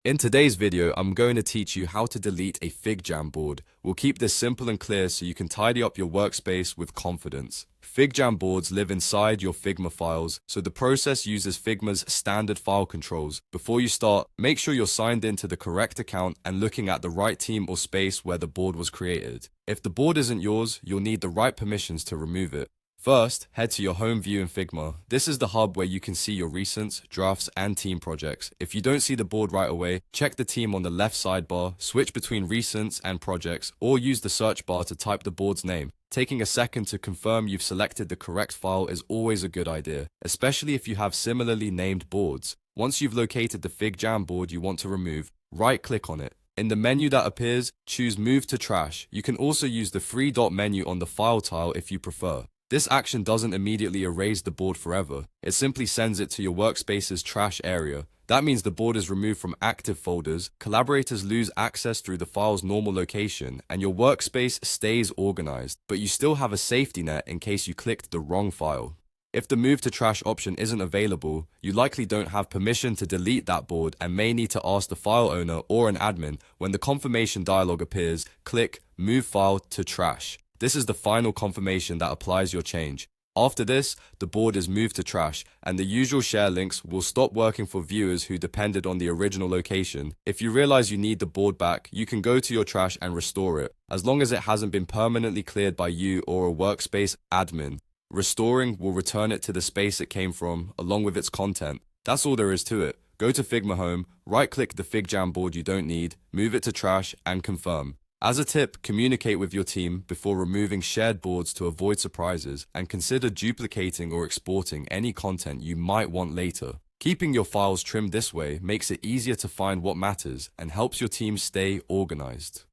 In today's video, I'm going to teach you how to delete a FigJam board. We'll keep this simple and clear so you can tidy up your workspace with confidence. FigJam boards live inside your Figma files, so the process uses Figma's standard file controls. Before you start, make sure you're signed into the correct account and looking at the right team or space where the board was created. If the board isn't yours, you'll need the right permissions to remove it. First, head to your home view in Figma. This is the hub where you can see your recents, drafts, and team projects. If you don't see the board right away, check the team on the left sidebar, switch between recents and projects, or use the search bar to type the board's name. Taking a second to confirm you've selected the correct file is always a good idea, especially if you have similarly named boards. Once you've located the FigJam board you want to remove, right-click on it. In the menu that appears, choose Move to Trash. You can also use the three dot menu on the file tile if you prefer. This action doesn't immediately erase the board forever. It simply sends it to your workspace's trash area. That means the board is removed from active folders, collaborators lose access through the file's normal location, and your workspace stays organized, but you still have a safety net in case you clicked the wrong file. If the Move to Trash option isn't available, you likely don't have permission to delete that board and may need to ask the file owner or an admin. When the confirmation dialog appears, click Move File to Trash. This is the final confirmation that applies your change. After this, the board is moved to trash, and the usual share links will stop working for viewers who depended on the original location. If you realize you need the board back, you can go to your trash and restore it, as long as it hasn't been permanently cleared by you or a workspace admin. Restoring will return it to the space it came from, along with its content. That's all there is to it. Go to Figma Home, right-click the FigJam board you don't need, move it to trash, and confirm. As a tip, communicate with your team before removing shared boards to avoid surprises, and consider duplicating or exporting any content you might want later. Keeping your files trimmed this way makes it easier to find what matters and helps your team stay organized.